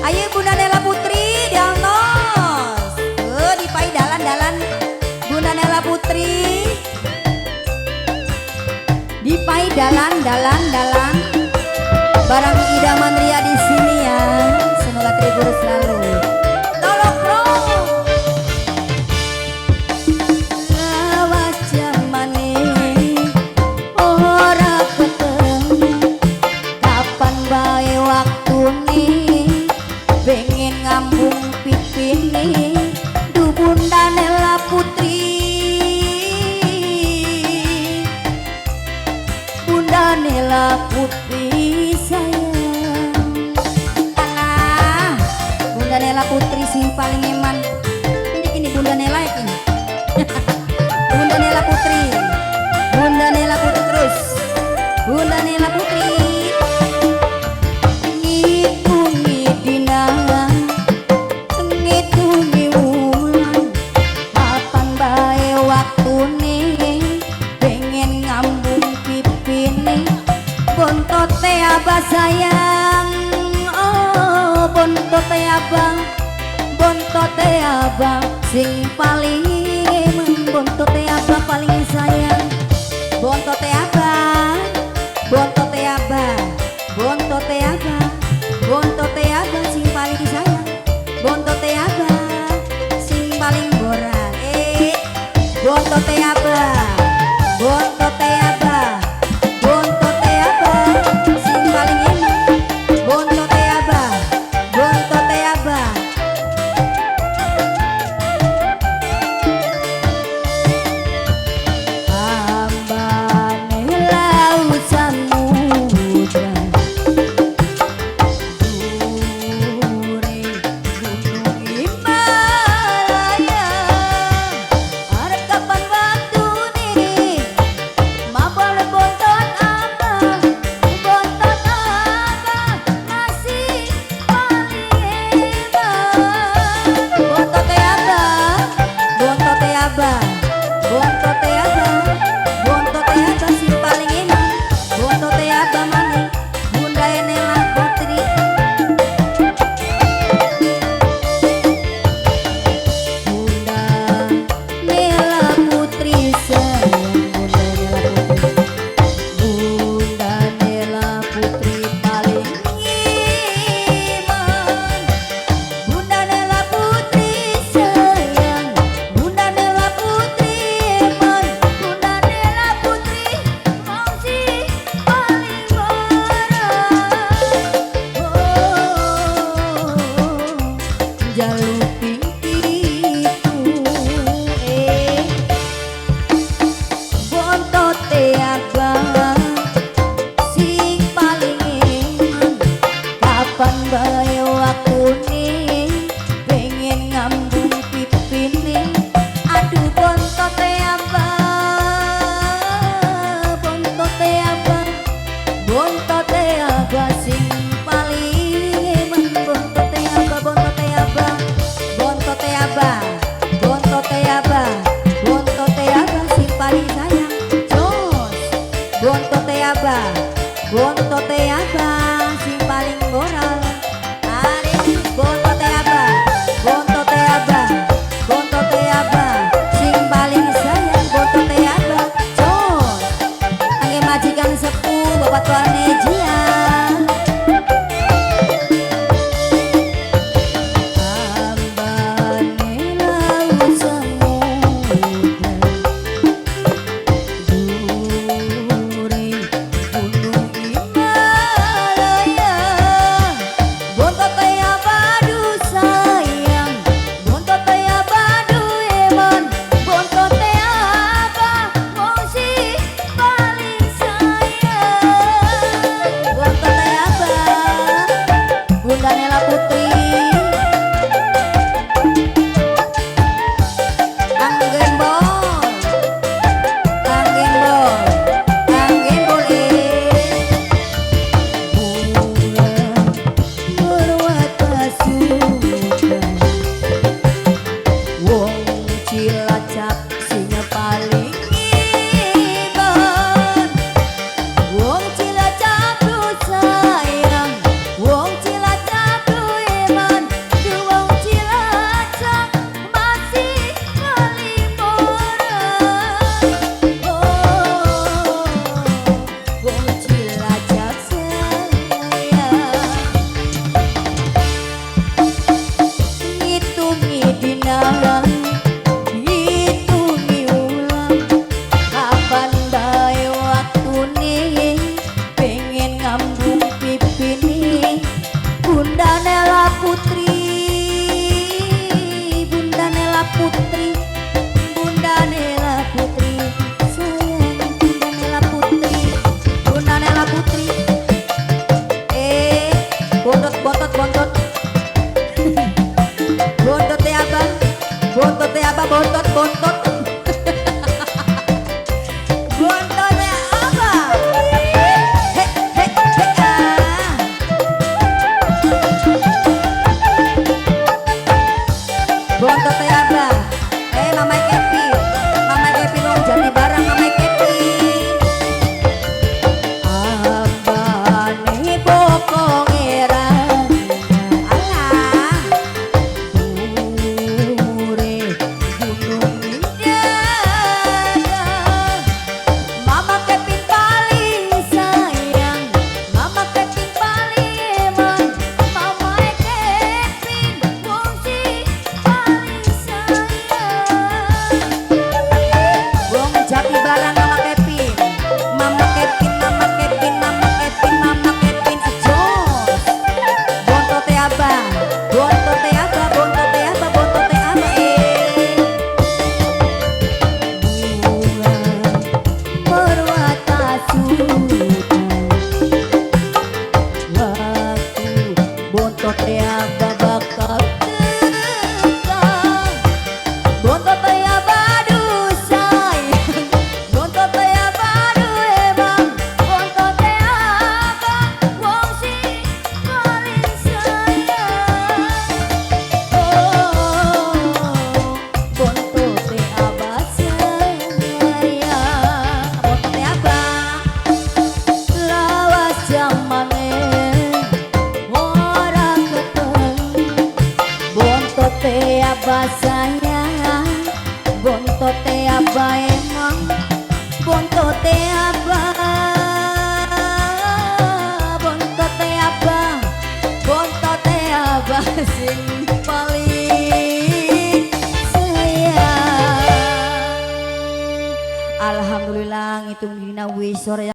Ayo Bunda Nela Putri dialnos. Dipai dalan-dalan Bunda Nela Putri. Dipai dalan-dalan barang idaman ria di sini ya. Semoga terhibur selalu. Tolong bro. Lawat jamane ora ketemu. Kapan bae waktune pengen ngambung pipine. Du Bunda Nela Putri. Bunda Nela Putri sayang. Alah, Bunda Nela Putri sing paling eman. Ini Bunda Nela ya kini. Bunda Nela Putri. Bunda Nela Putri terus. Bunda Nela Putri. Ngitungi dina, ngitungi wulan. Kapan bae waktune pengen ngambung pipine. Bontote abah sayang, oh bontote abah, bontote abah sing paling eman. Bontote abah paling sayang. Bontote abah, bontote abah, bontote abah, bontote abah sing paling sayang. Bontote abah sing paling boran. Bontote abah, bontote abah, bontote abah sing paling enak. Bontote abah, bontote abah. Ambane laut samudra, dure gunung Himalaya. Arep kapan waktune mabal bontot abah, bontot abah masih paling eman. Bontote abah, bontote abah, bontote abah, bontote abah sing paling eman. Bontote abah maneh Bunda Nela Putri. Bunda Nela Putri sayang. Bunda Nela Putri. Bunda Nela Putri paling iman. Bunda Nela Putri sayang. Bunda Nela Putri iman. Bunda Nela Putri mangsi paling barang. Jaluk pintu bontote abah sing paling eman. Kapan bae waktune pengen ngambung pipine. Aduh bontote abah, bontote abah, bontote abah sing paling eman. Bontote abah, bontote abah, bontote abah, bontote abah, bontote abah sing paling sayang. Jos, bontote abah, bontote abah sing paling moral. Are Bunda Nela Putri, Bunda Nela Putri, Bunda Nela Putri, sayang Bunda Nela Putri, Bunda Nela Putri. Bontot bontot bontot, bontot ya abang, bontot ya abang, bontot bontot. Bontot ya abang, Mama Kepi, Mama Kepi dong jadi barang Mama Kepi. Abane bokong erang, alah, dure gunung Mindara. Mama Kepi paling sayang, Mama Kepi paling emang, Mama Kepi fungsi paling sayang. Wong jati barang Mama Kepin, Mama Kepin, Mama Kepin, Mama Kepin, Mama Kepin ajos. Bontot teh abang, bontot teh abang, bontot teh abang, bontot teh abang. Bulan perwata sudan, waktu bontot teh abang bakal tegang. Bontot teh abang aduh sayang, bontot teh abang aduh emang, bontot teh abang wong si paling sayang. Bontot teh abang sayang, bontot teh abang lawas jamane ora keteng. Bontot teh abang sayang, bontot teh abang emang, bontot teh abang, bontot teh abang, bontot teh abang sing paling sayang. Alhamdulillah ngitung dina wisor ya.